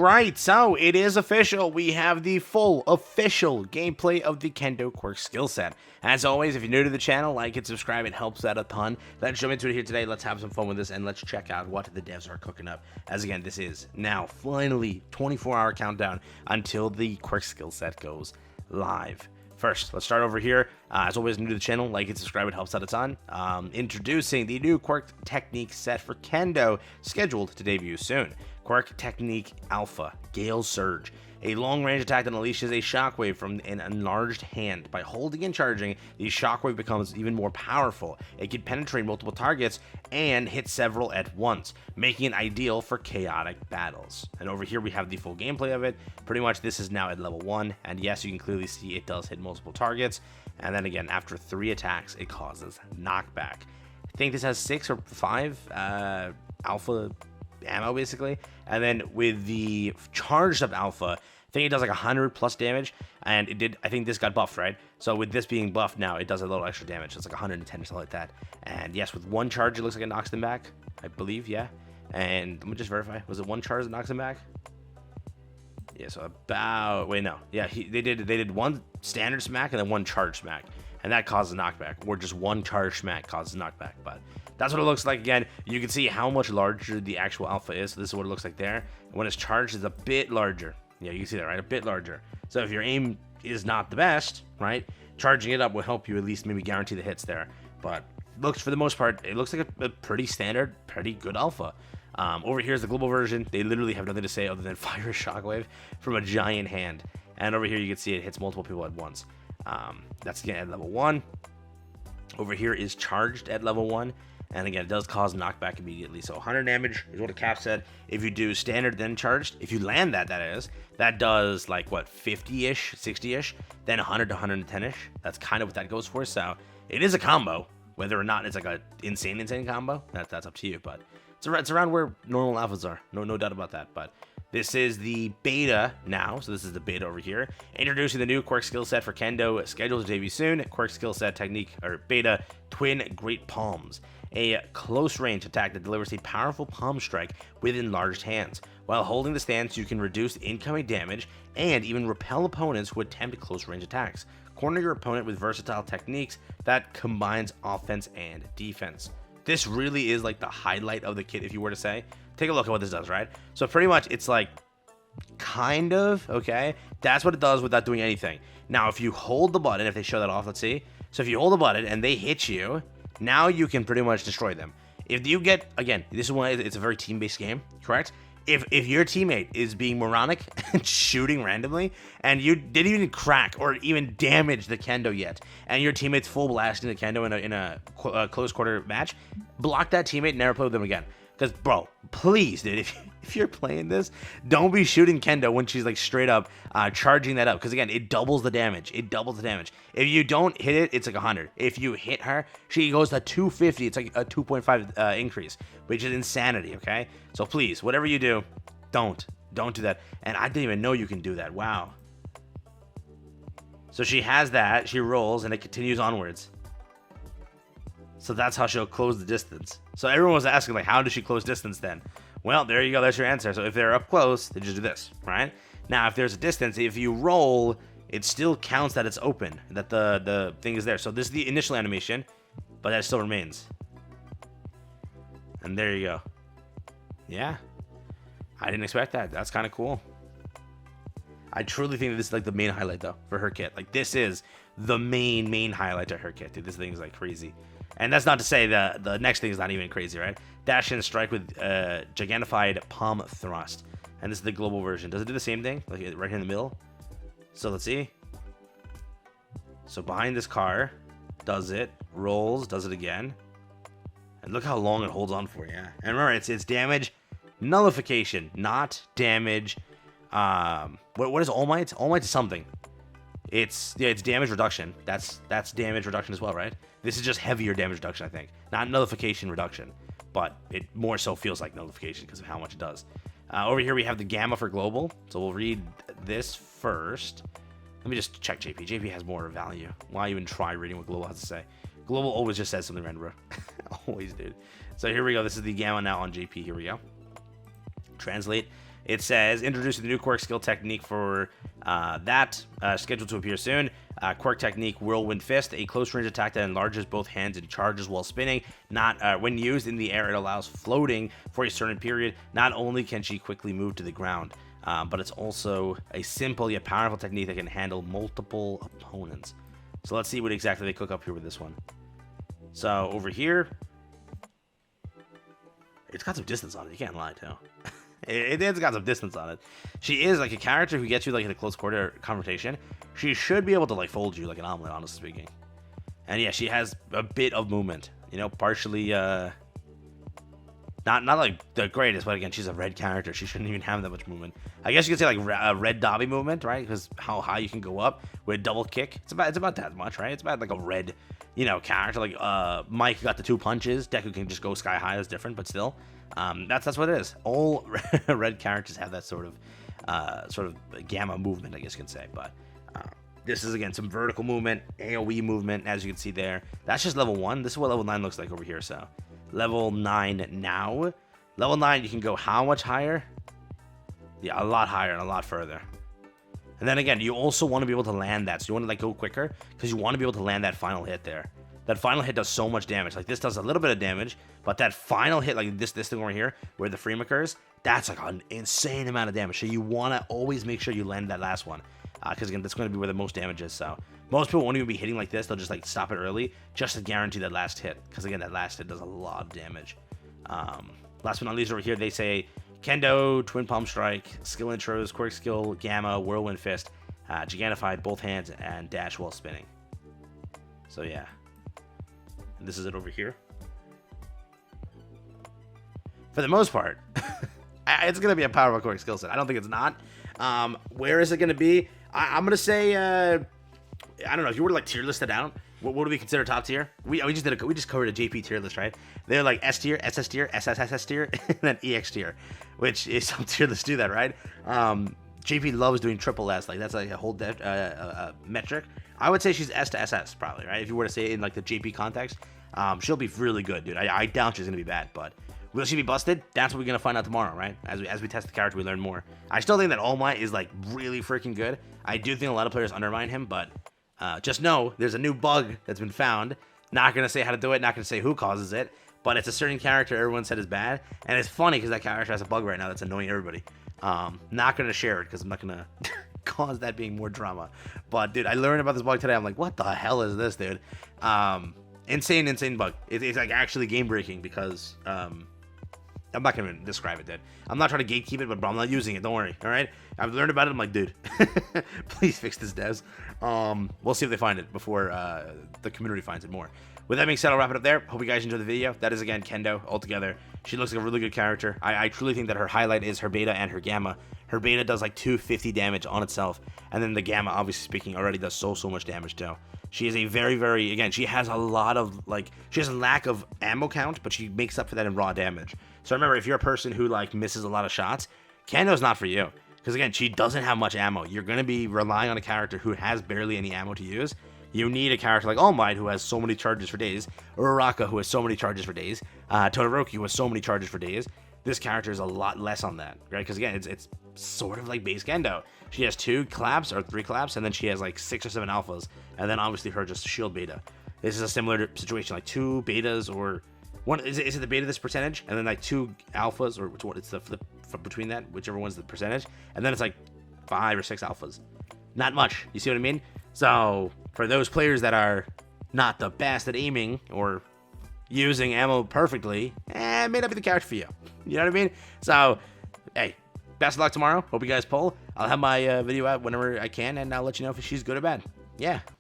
right, so it is official. We have the full official gameplay of the Kendo quirk skill set. As always, if you're new to the channel, like and subscribe. It helps out a ton. Let's jump into it here today. Let's have some fun with this, and let's check out what the devs are cooking up. As again, this is now finally 24-hour countdown until the quirk skill set goes live. First, let's start over here. As always, new to the channel, like and subscribe. It helps out a ton. Introducing the new quirk technique set for Kendo, scheduled to debut soon. Quirk Technique Alpha, Gale Surge. A long-range attack that unleashes a shockwave from an enlarged hand. By holding and charging, the shockwave becomes even more powerful. It can penetrate multiple targets and hit several at once, making it ideal for chaotic battles. And over here we have the full gameplay of it. Pretty much this is now at level 1, and yes, you can clearly see it does hit multiple targets. And then again, after 3 attacks, it causes knockback. I think this has 6 or 5 alpha ammo basically, and then with the charged up alpha, I think it does like 100 plus damage, and it did. I think this got buffed, right? So with this being buffed now, it does a little extra damage. It's like 110 or something like that. And yes, with 1 charge, it looks like it knocks them back, I believe. Yeah. And let me just verify. Was it 1 charge that knocks them back? Yeah. So about yeah. They did 1 standard smack and then 1 charge smack, and that causes a knockback, or just 1 charge smack causes a knockback. But that's what it looks like. Again, you can see how much larger the actual alpha is. So this is what it looks like there. And when it's charged, it's a bit larger. Yeah, you can see that, right? A bit larger. So if your aim is not the best, right, charging it up will help you at least maybe guarantee the hits there. But looks, for the most part, it looks like a pretty standard, pretty good alpha. Over here is the global version. They literally have nothing to say other than fire a shockwave from a giant hand. And over here you can see it hits multiple people at once. That's again at level 1. Over here is charged at level 1. And again, it does cause knockback immediately. So 100 damage is what a cap said. If you do standard then charged, if you land that is, that does like what, 50-ish, 60-ish, then 100 to 110-ish. That's kind of what that goes for. So it is a combo. Whether or not it's like a insane combo, that's up to you. But it's around where normal alphas are. No doubt about that. But this is the beta now, so this is the beta over here. Introducing the new quirk skill set for Kendo, scheduled to debut soon. Quirk skill set technique, or beta, Twin Great Palms. A close range attack that delivers a powerful palm strike with enlarged hands. While holding the stance, you can reduce incoming damage and even repel opponents who attempt close range attacks. Corner your opponent with versatile techniques that combines offense and defense. This really is like the highlight of the kit, if you were to say. Take a look at what this does, right? So pretty much it's like, kind of, okay? That's what it does without doing anything. Now, if you hold the button, if they show that off, let's see. So if you hold the button and they hit you, now you can pretty much destroy them. If you get, again, this is why it's a very team-based game, correct? If your teammate is being moronic and shooting randomly, and you didn't even crack or even damage the Kendo yet, and your teammate's full blasting the Kendo in a close quarter match, block that teammate, never play with them again. Because, bro, please, dude, if you're playing this, don't be shooting Kendo when she's, like, straight up charging that up. Because, again, it doubles the damage. It doubles the damage. If you don't hit it, it's like 100. If you hit her, she goes to 250. It's like a 2.5 increase, which is insanity, okay? So, please, whatever you do, don't do that. And I didn't even know you can do that. Wow. So she has that. She rolls, and it continues onwards. So that's how she'll close the distance. So everyone was asking, like, how does she close distance then? Well, there you go. That's your answer. So if they're up close, they just do this, right? Now, if there's a distance, if you roll, it still counts that it's open, that the thing is there. So this is the initial animation, but that still remains. And there you go. Yeah. I didn't expect that. That's kind of cool. I truly think that this is like the main highlight, though, for her kit. Like, this is the main highlight of her kit, dude. This thing is like crazy. And that's not to say the next thing is not even crazy, right? Dash in strike with gigantified palm thrust. And this is the global version. Does it do the same thing? Like right here in the middle? So let's see. So behind this car, does it, rolls, does it again. And look how long it holds on for, yeah. And remember, it's damage nullification, not damage. What is All Might? All Might is something. It's damage reduction. That's damage reduction as well, right? This is just heavier damage reduction, I think. Not nullification reduction, but it more so feels like nullification because of how much it does. Over here we have the gamma for global, so we'll read this first. Let me just check JP. JP has more value. Why even try reading what global has to say? Global always just says something random, bro. Always, dude. So here we go. This is the gamma now on JP. Here we go. Translate. It says, introducing the new quirk skill technique for that, scheduled to appear soon. Quirk technique, whirlwind fist, a close range attack that enlarges both hands and charges while spinning. Not when used in the air, it allows floating for a certain period. Not only can she quickly move to the ground, but it's also a simple yet powerful technique that can handle multiple opponents. So let's see what exactly they cook up here with this one. So over here, it's got some distance on it. You can't lie, too. It's got some distance on it. She is like a character who gets you like in a close quarter confrontation. She should be able to like fold you like an omelet, honestly speaking. And yeah, she has a bit of movement. You know, partially not like the greatest, but again, she's a red character. She shouldn't even have that much movement. I guess you could say like a red Dobby movement, right? Because how high you can go up with double kick. It's about that much, right? It's about like a red, you know, character. Like Mike got the 2 punches. Deku can just go sky high. It's different, but still. That's what it is. All red characters have that sort of gamma movement, I guess you can say. But this is again some vertical movement, AOE movement, as you can see there. That's just level 1. This is what level 9 looks like over here. So level 9 now. Level 9, you can go how much higher? Yeah, a lot higher and a lot further. And then again, you also want to be able to land that. So you want to like go quicker because you want to be able to land that final hit there. That final hit does so much damage. Like this does a little bit of damage, but that final hit, like this thing over here, where the frame occurs, that's like an insane amount of damage. So you want to always make sure you land that last one, because again, that's going to be where the most damage is. So most people won't even be hitting like this. They'll just like stop it early, just to guarantee that last hit, because again, that last hit does a lot of damage. Last but not least, over here they say Kendo, Twin Palm Strike, skill intros, quirk skill, Gamma, Whirlwind Fist, Gigantify both hands, and dash while spinning. So yeah. This is it over here. For the most part, it's going to be a powerful quirk skill set. I don't think it's not. Where is it going to be? I'm going to say, I don't know, if you were to like tier list it out, what do we consider top tier? We just covered a JP tier list, right? They're like S tier, SS tier, SSSS tier, and then EX tier, which is some tier lists do that, right? JP loves doing triple S, like that's like a whole metric. I would say she's S to SS probably, right? If you were to say it in like the JP context, she'll be really good, dude. I doubt she's gonna be bad, but will she be busted? That's what we're gonna find out tomorrow, right? As we test the character, we learn more. I still think that All Might is like really freaking good. I do think a lot of players undermine him, but just know there's a new bug that's been found. Not gonna say how to do it, not gonna say who causes it, but it's a certain character everyone said is bad, and it's funny because that character has a bug right now that's annoying everybody. Not gonna share it because I'm not gonna cause that being more drama. But dude, I learned about this bug today. I'm like, what the hell is this, dude? Insane bug. It's like actually game breaking because I'm not gonna describe it, dude. I'm not trying to gatekeep it, but bro, I'm not using it. Don't worry. All right. I've learned about it. I'm like, dude, please fix this, devs. We'll see if they find it before the community finds it more. With that being said, I'll wrap it up there. Hope you guys enjoyed the video. That is, again, Kendo altogether. She looks like a really good character. I truly think that her highlight is her beta and her gamma. Her beta does like 250 damage on itself, and then the gamma, obviously speaking, already does so much damage too. She is a very, again, she has a lot of, like, she has a lack of ammo count, but she makes up for that in raw damage. So remember, if you're a person who, like, misses a lot of shots, Kendo's not for you. Because, again, she doesn't have much ammo. You're going to be relying on a character who has barely any ammo to use. You need a character like All Might, who has so many charges for days, Uraraka, who has so many charges for days, Todoroki, who has so many charges for days. This character is a lot less on that, right? Because, again, it's sort of like base Kendo. She has 2 claps or 3 claps, and then she has like 6 or 7 alphas, and then obviously her just shield beta. This is a similar situation, like 2 betas or one. Is it the beta this percentage, and then like 2 alphas, or which one? It's the flip between that, whichever one's the percentage, and then it's like 5 or 6 alphas. Not much. You see what I mean? So for those players that are not the best at aiming or using ammo perfectly, it may not be the character for you. You know what I mean? So, hey, best of luck tomorrow. Hope you guys pull. I'll have my video out whenever I can, and I'll let you know if she's good or bad. Yeah.